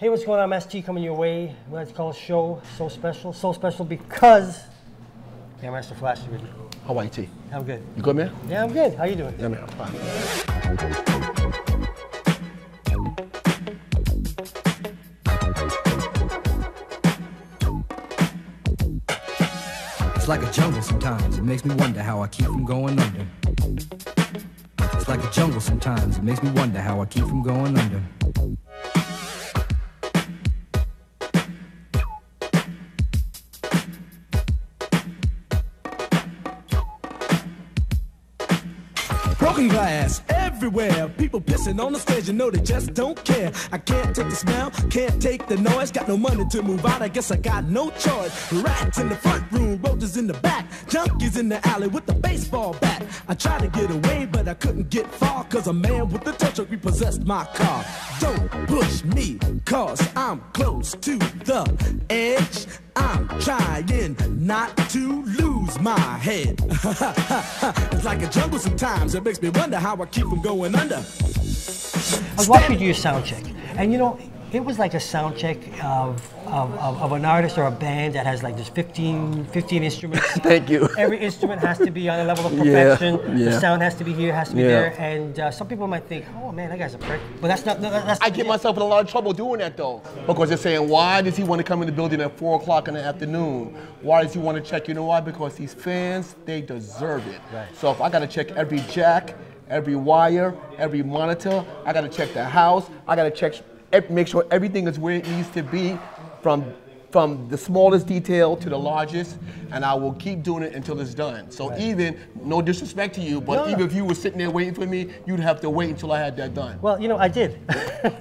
Hey, what's going on, MST? Coming your way. Let's call it show. So special. So special because Master Flash is with you. How are you, T? I'm good. You good, man? Yeah, I'm good. How you doing? Yeah, man, I'm fine. It's like a jungle sometimes. It makes me wonder how I keep from going under. It's like a jungle sometimes. It makes me wonder how I keep from going under. Broken glass everywhere. People pissing on the stage, you know they just don't care. I can't take the smell, can't take the noise. Got no money to move out, I guess I got no choice. Rats in the front room, roaches in the back. Junkies in the alley with the baseball bat. I tried to get away, but I couldn't get far. Cause a man with a tow truck repossessed my car. Don't push me, cause I'm close to the edge. I'm trying not to lose my head. It's like a jungle sometimes. It makes me wonder how I keep from going under. I was watching you do your sound check, and you know, it was like a sound check of an artist or a band that has like just 15 instruments. Thank you. Every instrument has to be on a level of perfection. Yeah. The sound has to be here, has to be there. And some people might think, oh man, that guy's a prick. But that's not, that's I get myself in a lot of trouble doing that though. Because they're saying, why does he want to come in the building at 4 o'clock in the afternoon? Why does he want to check? You know why? Because these fans, they deserve it. Right. So if I got to check every jack, every wire, every monitor, I got to check the house, I got to check, make sure everything is where it needs to be, from the smallest detail to the largest, and I will keep doing it until it's done. So even, no disrespect to you, but even if you were sitting there waiting for me, you'd have to wait until I had that done. Well, you know, I did.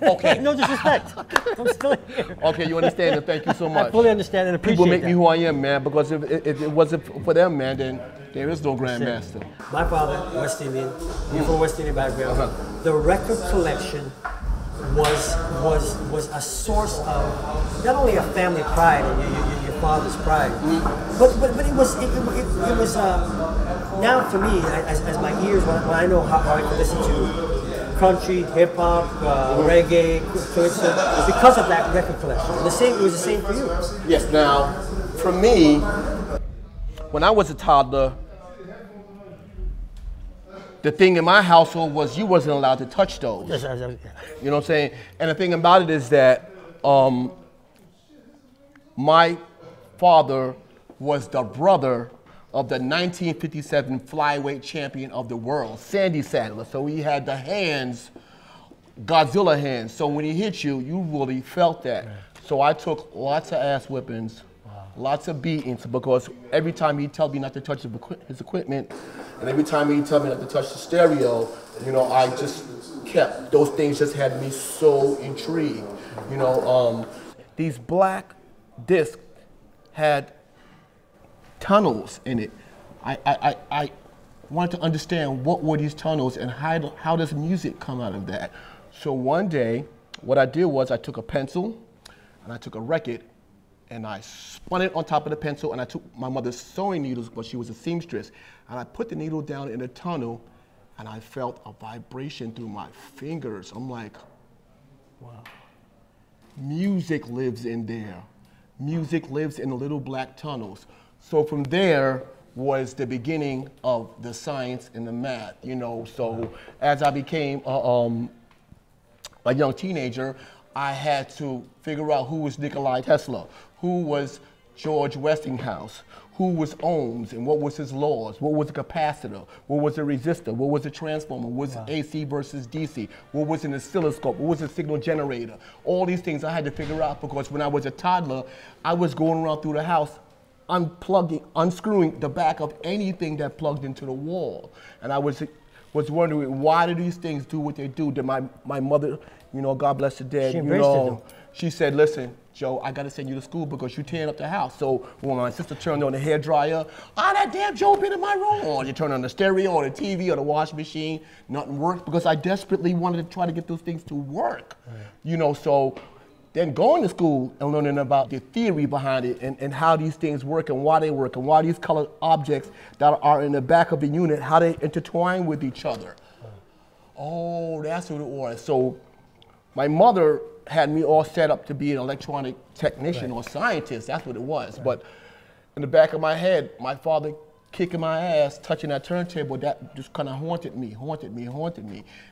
Okay. No disrespect. I'm still here. Okay, you understand, and thank you so much. I fully understand and appreciate People make that. me who I am, man, because if it wasn't for them, man, then there is no Grandmaster. My father, West Indian, from West Indian background. The record collection was a source of not only a family pride and your father's pride, but it was now for me as my ears when I know how I can listen to country, hip hop, reggae, calypso, because of that record collection. It was the same for you. Yes. Now, for me, when I was a toddler, the thing in my household was you wasn't allowed to touch those. Yes, you know what I'm saying? And the thing about it is that my father was the brother of the 1957 flyweight champion of the world, Sandy Sadler. So he had the hands, Godzilla hands. So when he hit you, you really felt that. Right. So I took lots of ass whippings, lots of beatings, because every time he'd tell me not to touch his equipment, and every time he'd tell me not to touch the stereo, you know, I just kept, those things just had me so intrigued. You know, these black discs had tunnels in it. I wanted to understand what were these tunnels and how does music come out of that. So one day, what I did was I took a pencil and I took a record and I spun it on top of the pencil, and I took my mother's sewing needles, but she was a seamstress, and I put the needle down in a tunnel, and I felt a vibration through my fingers. I'm like, wow. Music lives in there. Music lives in the little black tunnels. So from there was the beginning of the science and the math, you know. So as I became a young teenager, I had to figure out who was Nikola Tesla, who was George Westinghouse, who was Ohms, and what was his laws, what was a capacitor, what was a resistor, what was a transformer, what was AC versus DC, what was an oscilloscope, what was a signal generator. All these things I had to figure out because when I was a toddler, I was going around through the house unplugging, unscrewing the back of anything that plugged into the wall. And I was wondering, why do these things do what they do? Did my mother, you know, God bless her dead, she you know, she said, listen, Joe, I gotta send you to school because you're tearing up the house. So when my sister turned on the hairdryer, that damn Joe been in my room. Or you turn on the stereo or the TV or the washing machine, nothing worked because I desperately wanted to try to get those things to work. Right. You know, so then going to school and learning about the theory behind it and how these things work and why they work and why these colored objects that are in the back of the unit, how they intertwine with each other. Oh, that's what it was. So my mother had me all set up to be an electronic technician or scientist. That's what it was. But in the back of my head, my father kicking my ass, touching that turntable, that just kind of haunted me.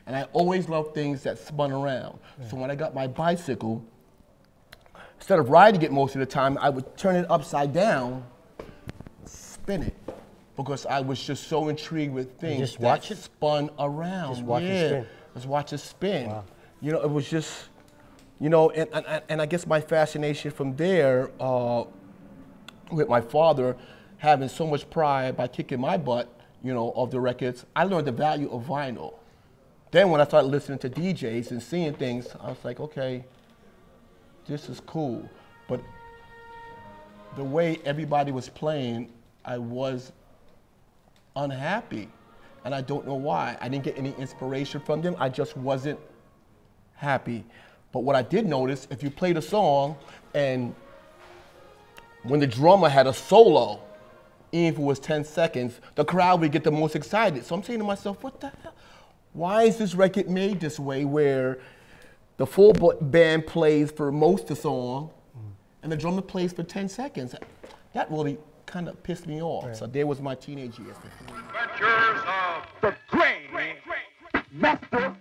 And I always loved things that spun around. So when I got my bicycle, instead of riding it most of the time, I would turn it upside down, spin it, because I was just so intrigued with things that spun around. Just watch it spin. Just watch it spin. Wow. You know, it was just, you know, and I guess my fascination from there with my father having so much pride by kicking my butt, you know, of the records, I learned the value of vinyl. Then when I started listening to DJs and seeing things, I was like, okay, this is cool. But the way everybody was playing, I was unhappy. And I don't know why. I didn't get any inspiration from them. I just wasn't happy. But what I did notice, if you played a song and when the drummer had a solo, even if it was 10 seconds, the crowd would get the most excited. So I'm saying to myself, what the hell? Why is this record made this way where the full band plays for most of the song and the drummer plays for 10 seconds? That really kind of pissed me off. Right. So there was my teenage years. Adventures of the Great Master.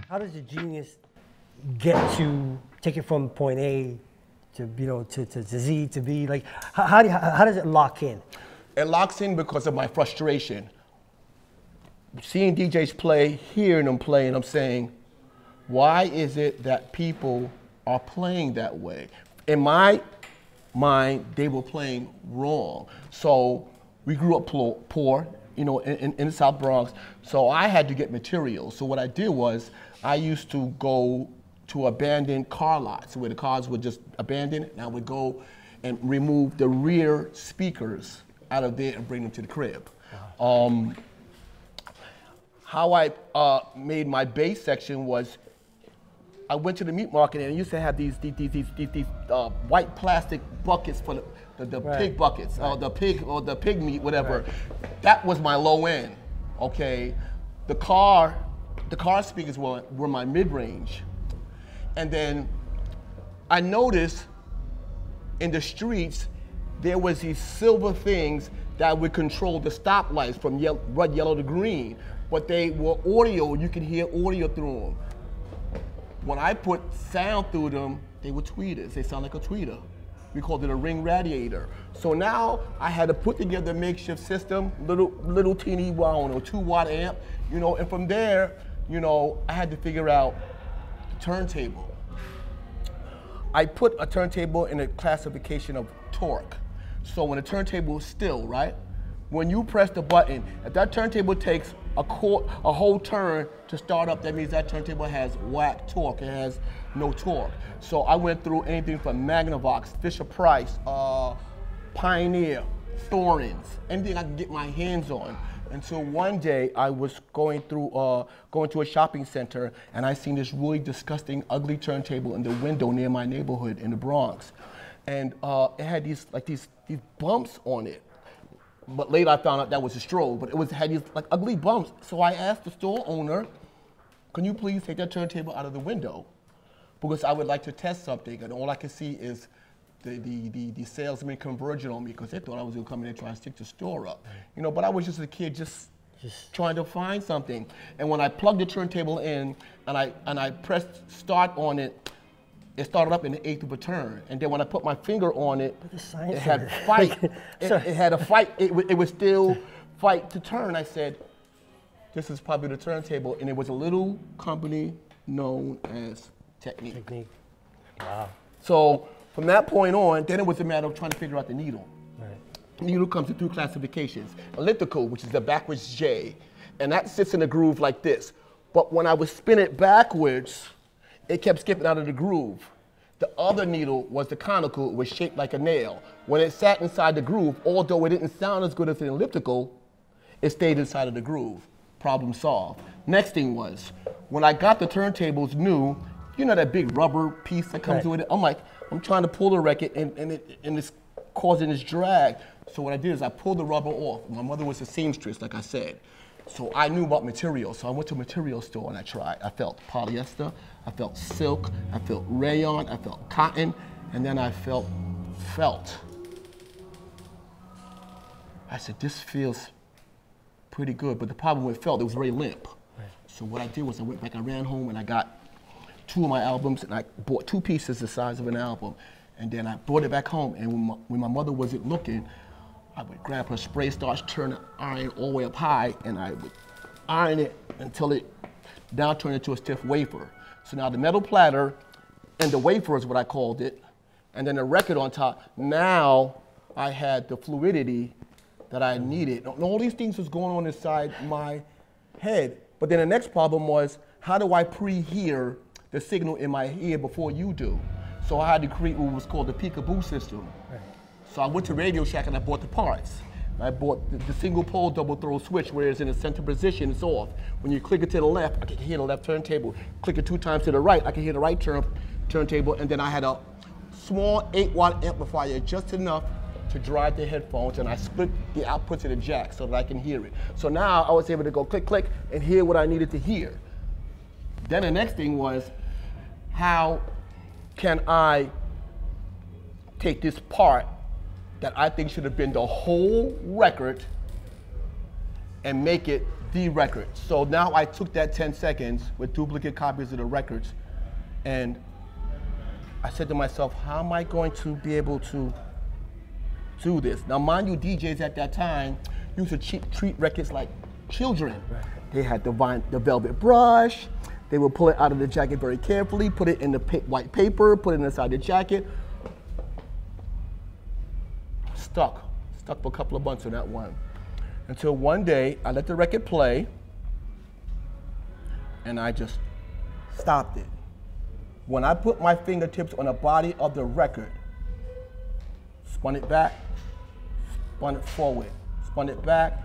How does a genius get to take it from point A to, you know, to Z to B? Like, how does it lock in? It locks in because of my frustration. Seeing DJs play, hearing them play, and I'm saying, why is it that people are playing that way? In my mind, they were playing wrong. So we grew up poor, you know, in the South Bronx. So I had to get materials. So what I did was, I used to go to abandoned car lots where the cars were just abandoned, and I would go and remove the rear speakers out of there and bring them to the crib. Wow. How I made my bass section was, I went to the meat market and I used to have these white plastic buckets for the pig buckets, the pig meat, whatever. Right. That was my low end, okay? The car speakers were my mid-range. And then I noticed in the streets, there was these silver things that would control the stoplights from red, yellow to green. But they were audio, you could hear audio through them. When I put sound through them, they were tweeters. They sound like a tweeter. We called it a ring radiator. So now I had to put together a makeshift system, little teeny, well, 2-watt amp, you know, and from there, you know, I had to figure out the turntable. I put a turntable in a classification of torque. So when a turntable is still, right? When you press the button, if that turntable takes a whole turn to start up, that means that turntable has whack torque. It has no torque. So I went through anything from Magnavox, Fisher-Price, Pioneer, Thorens, anything I could get my hands on. Until one day I was going to a shopping center and I seen this really disgusting, ugly turntable in the window near my neighborhood in the Bronx. And it had these bumps on it. But later I found out that was a strobe, but it had these like ugly bumps. So I asked the store owner, can you please take that turntable out of the window? Because I would like to test something, and all I could see is the salesman converging on me because they thought I was gonna come in and try and stick the store up. You know, but I was just a kid just trying to find something. And when I plugged the turntable in and I pressed start on it, it started up in the 1/8 of a turn. And then when I put my finger on it, it had fight. It had a fight. It was still fight to turn. I said, this is probably the turntable. And it was a little company known as Technique. Wow. So from that point on, then it was a matter of trying to figure out the needle. Right. The needle comes in 2 classifications. Elliptical, which is the backwards J, and that sits in a groove like this. But when I would spin it backwards, it kept skipping out of the groove. The other needle was the conical, it was shaped like a nail. When it sat inside the groove, although it didn't sound as good as an elliptical, it stayed inside of the groove. problem solved. Next thing was, when I got the turntables new, you know that big rubber piece that comes with it? I'm trying to pull the record and it's causing this drag. So what I did is I pulled the rubber off. My mother was a seamstress, like I said. So I knew about materials. So I went to a material store and I tried. I felt polyester, I felt silk, I felt rayon, I felt cotton, and then I felt felt. I said, this feels pretty good, but the problem with felt, it was very limp. Right. So what I did was I went back, I ran home and I got 2 of my albums and I bought 2 pieces the size of an album. And then I brought it back home, and when my mother wasn't looking, I would grab her spray starch, turn the iron all the way up high, and I would iron it until it now turned into a stiff wafer. So now the metal platter and the wafer is what I called it, and then the record on top. Now I had the fluidity that I needed. And all these things was going on inside my head. But then the next problem was, how do I pre-hear the signal in my ear before you do? So I had to create what was called the peekaboo system. Right. So I went to Radio Shack and I bought the parts. I bought the single pole double throw switch, where it's in the center position, it's off. When you click it to the left, I can hear the left turntable. Click it 2 times to the right, I can hear the right turntable. And then I had a small 8-watt amplifier, just enough to drive the headphones, and I split the output to the jack so that I can hear it. So now I was able to go click, click, and hear what I needed to hear. Then the next thing was, how can I take this part that I think should have been the whole record and make it the record? So now I took that 10 seconds with duplicate copies of the records, and I said to myself, how am I going to be able to do this? Now, mind you, DJs at that time used to treat records like children. Right. They had the velvet brush. They would pull it out of the jacket very carefully, put it in the white paper, put it inside the jacket. Stuck for a couple of months on that one. Until one day, I let the record play, and I just stopped it. When I put my fingertips on the body of the record, spun it back, spun it forward, spun it back,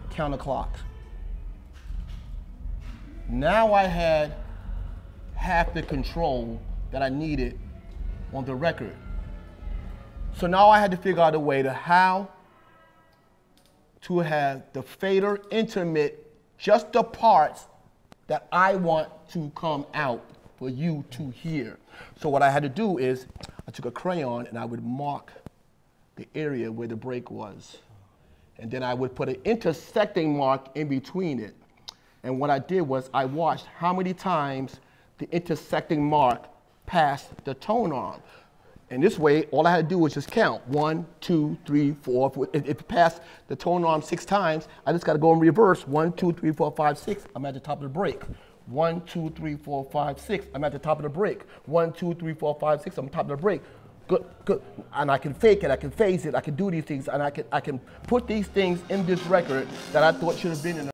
counterclocked. Now I had half the control that I needed on the record. So now I had to figure out a way to how to have the fader intermit just the parts that I want to come out for you to hear. So what I had to do is I took a crayon and I would mark the area where the break was. And then I would put an intersecting mark in between it. And what I did was I watched how many times the intersecting mark passed the tone arm. And this way, all I had to do was just count. 1, 2, 3, 4. If it passed the tone arm 6 times, I just got to go in reverse. 1, 2, 3, 4, 5, 6. I'm at the top of the break. 1, 2, 3, 4, 5, 6. I'm at the top of the break. 1, 2, 3, 4, 5, 6. I'm at the top of the break. Good, good. And I can fake it, I can phase it, I can do these things, and I can put these things in this record that I thought should have been in